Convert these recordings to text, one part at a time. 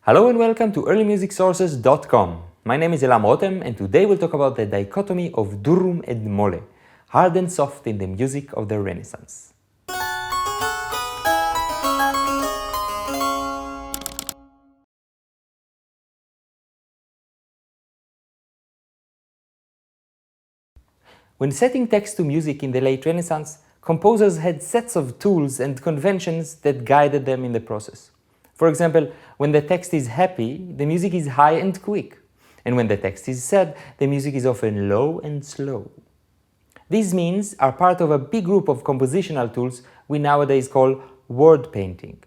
Hello and welcome to earlymusicsources.com. My name is Elam Rotem and today we'll talk about the dichotomy of Durum and Molle, hard and soft in the music of the Renaissance. When setting text to music in the late Renaissance, composers had sets of tools and conventions that guided them in the process. For example, when the text is happy, the music is high and quick, and when the text is sad, the music is often low and slow. These means are part of a big group of compositional tools we nowadays call word painting.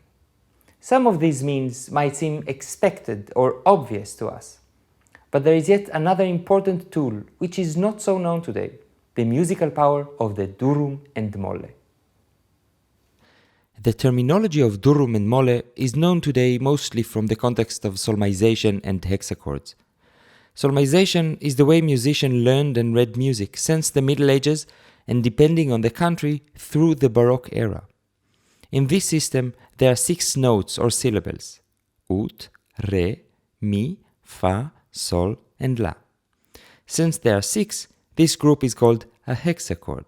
Some of these means might seem expected or obvious to us, but there is yet another important tool which is not so known today, the musical power of the Durum and Molle. The terminology of Durum and Molle is known today mostly from the context of solmization and hexachords. Solmization is the way musicians learned and read music since the Middle Ages and, depending on the country, through the Baroque era. In this system, there are 6 notes or syllables: ut, re, mi, fa, sol, and la. Since there are 6, this group is called a hexachord.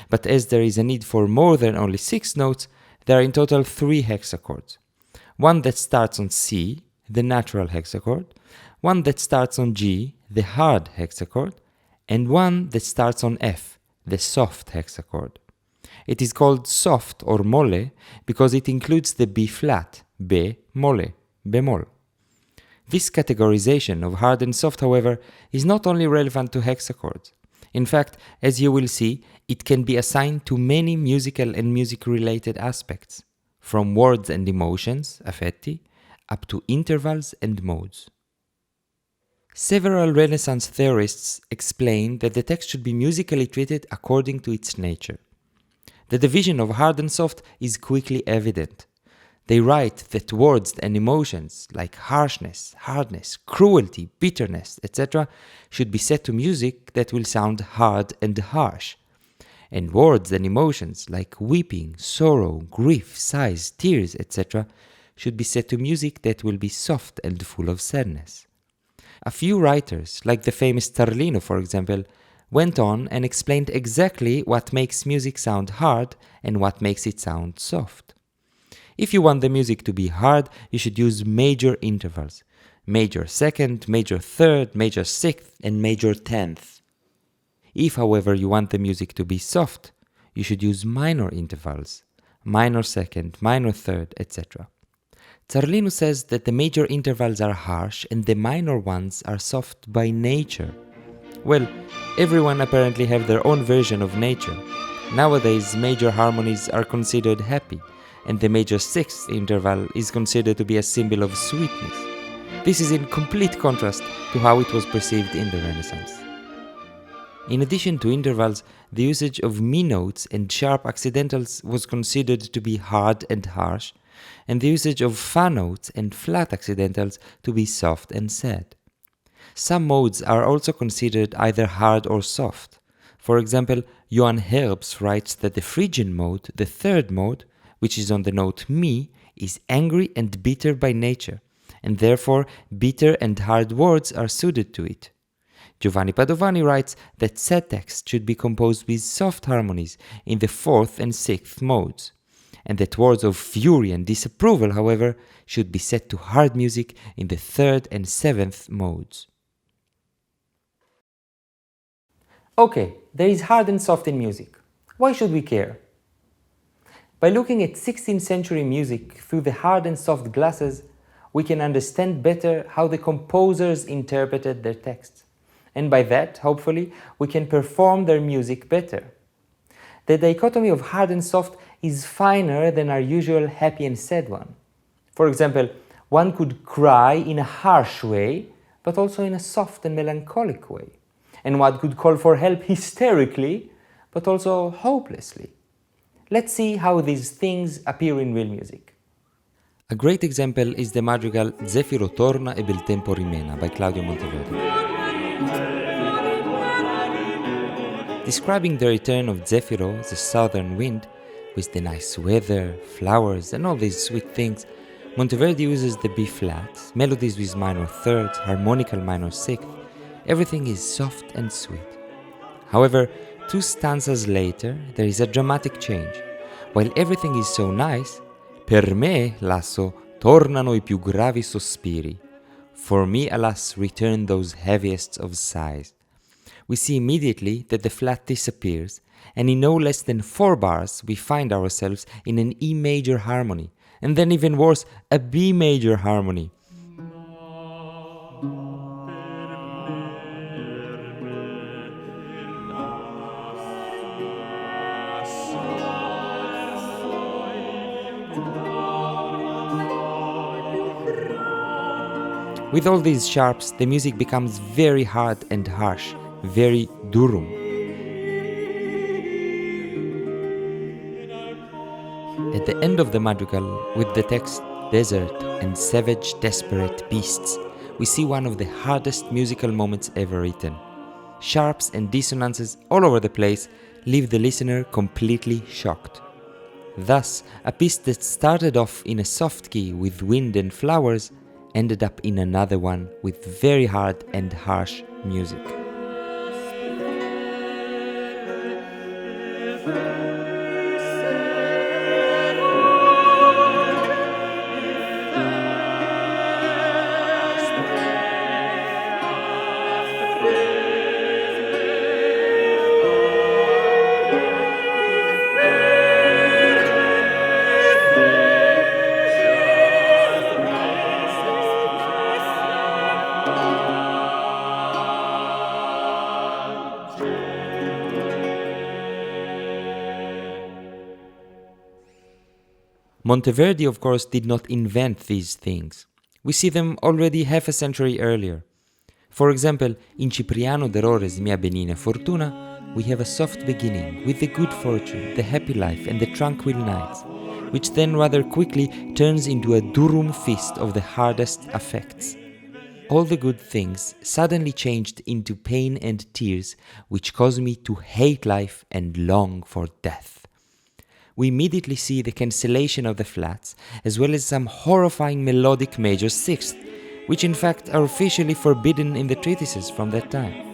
But as there is a need for more than only 6 notes, there are in total 3 hexachords. One that starts on C, the natural hexachord, one that starts on G, the hard hexachord, and one that starts on F, the soft hexachord. It is called soft or molle because it includes the B flat, be molle, bemol. This categorization of hard and soft, however, is not only relevant to hexachords. In fact, as you will see, it can be assigned to many musical and music-related aspects, from words and emotions, affetti, up to intervals and modes. Several Renaissance theorists explain that the text should be musically treated according to its nature. The division of hard and soft is quickly evident. They write that words and emotions like harshness, hardness, cruelty, bitterness, etc. should be set to music that will sound hard and harsh. And words and emotions like weeping, sorrow, grief, sighs, tears, etc. should be set to music that will be soft and full of sadness. A few writers, like the famous Tarlino for example, went on and explained exactly what makes music sound hard and what makes it sound soft. If you want the music to be hard, you should use major intervals: major second, major third, major sixth, and major tenth. If, however, you want the music to be soft, you should use minor intervals: minor second, minor third, etc. Zarlino says that the major intervals are harsh and the minor ones are soft by nature. Well, everyone apparently have their own version of nature. Nowadays, major harmonies are considered happy, and the major sixth interval is considered to be a symbol of sweetness. This is in complete contrast to how it was perceived in the Renaissance. In addition to intervals, the usage of mi notes and sharp accidentals was considered to be hard and harsh, and the usage of fa notes and flat accidentals to be soft and sad. Some modes are also considered either hard or soft. For example, Johann Herbst writes that the Phrygian mode, the third mode, which is on the note mi, is angry and bitter by nature, and therefore bitter and hard words are suited to it. Giovanni Padovani writes that sad text should be composed with soft harmonies in the 4th and 6th modes, and that words of fury and disapproval, however, should be set to hard music in the 3rd and 7th modes. Okay, there is hard and soft in music. Why should we care? By looking at 16th century music through the hard and soft glasses, we can understand better how the composers interpreted their texts. And by that, hopefully, we can perform their music better. The dichotomy of hard and soft is finer than our usual happy and sad one. For example, one could cry in a harsh way, but also in a soft and melancholic way. And one could call for help hysterically, but also hopelessly. Let's see how these things appear in real music. A great example is the madrigal Zefiro torna e bel tempo rimena by Claudio Monteverdi. Describing the return of Zefiro, the southern wind, with the nice weather, flowers and all these sweet things, Monteverdi uses the B flat, melodies with minor thirds, harmonical minor sixth. Everything is soft and sweet. However, 2 stanzas later, there is a dramatic change. While everything is so nice, per me, lasso, tornano I più gravi sospiri. For me, alas, return those heaviest of sighs. We see immediately that the flat disappears, and in no less than 4 bars we find ourselves in an E major harmony, and then even worse, a B major harmony. With all these sharps, the music becomes very hard and harsh, very durum. At the end of the madrigal, with the text "desert and savage desperate beasts," we see one of the hardest musical moments ever written. Sharps and dissonances all over the place leave the listener completely shocked. Thus, a piece that started off in a soft key with wind and flowers ended up in another one with very hard and harsh music. Monteverdi, of course, did not invent these things. We see them already half a century earlier. For example, in Cipriano de Rore's Mia benigna fortuna, we have a soft beginning with the good fortune, the happy life and the tranquil nights, which then rather quickly turns into a durum feast of the hardest affects. All the good things suddenly changed into pain and tears, which caused me to hate life and long for death. We immediately see the cancellation of the flats, as well as some horrifying melodic major sixths, which in fact are officially forbidden in the treatises from that time.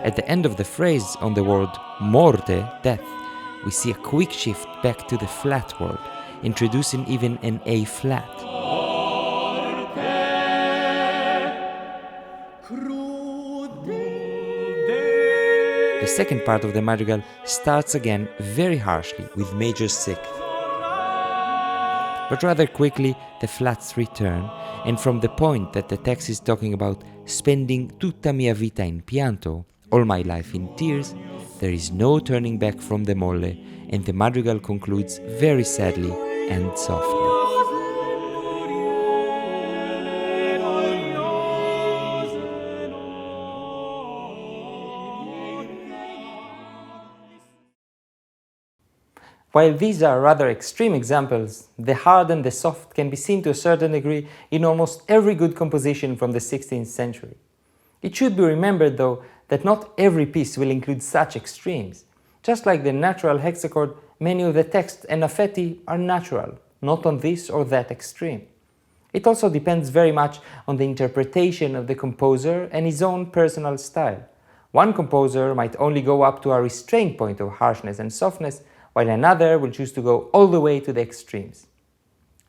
At the end of the phrase on the word morte, death, we see a quick shift back to the flat word, introducing even an A flat. The second part of the madrigal starts again very harshly with major sixth. But rather quickly the flats return, and from the point that the text is talking about spending tutta mia vita in pianto, all my life in tears, there is no turning back from the molle, and the madrigal concludes very sadly and softly. While these are rather extreme examples, the hard and the soft can be seen to a certain degree in almost every good composition from the 16th century. It should be remembered, though, that not every piece will include such extremes. Just like the natural hexachord, many of the texts and affetti are natural, not on this or that extreme. It also depends very much on the interpretation of the composer and his own personal style. One composer might only go up to a restrained point of harshness and softness, while another will choose to go all the way to the extremes.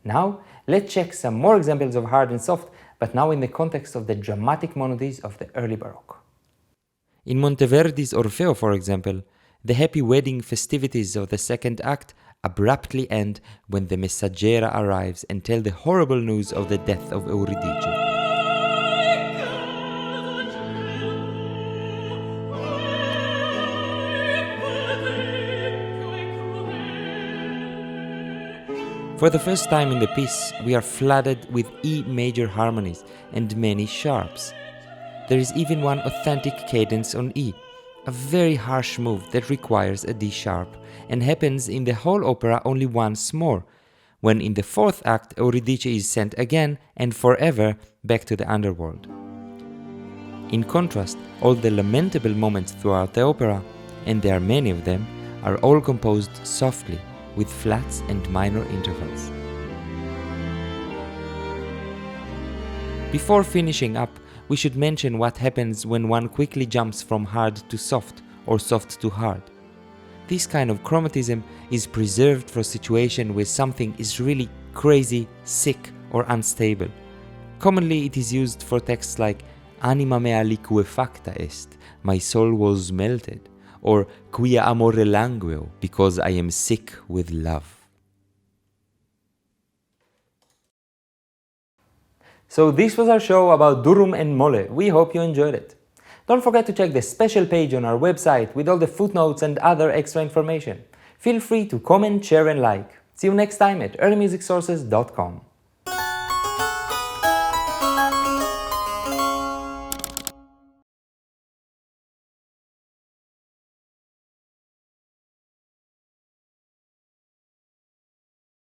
Now, let's check some more examples of hard and soft, but now in the context of the dramatic monodies of the early Baroque. In Monteverdi's Orfeo, for example, the happy wedding festivities of the second act abruptly end when the messaggera arrives and tells the horrible news of the death of Euridice. For the first time in the piece, we are flooded with E major harmonies and many sharps. There is even one authentic cadence on E, a very harsh move that requires a D sharp and happens in the whole opera only once more, when in the fourth act Eurydice is sent again and forever back to the underworld. In contrast, all the lamentable moments throughout the opera, and there are many of them, are all composed softly, with flats and minor intervals. Before finishing up, we should mention what happens when one quickly jumps from hard to soft or soft to hard. This kind of chromatism is preserved for situation where something is really crazy, sick or unstable. Commonly it is used for texts like "Anima mea liquefacta est", my soul was melted, or "Quia amore langueo", because I am sick with love. So this was our show about Durum and Molle. We hope you enjoyed it. Don't forget to check the special page on our website with all the footnotes and other extra information. Feel free to comment, share and like. See you next time at earlymusicsources.com.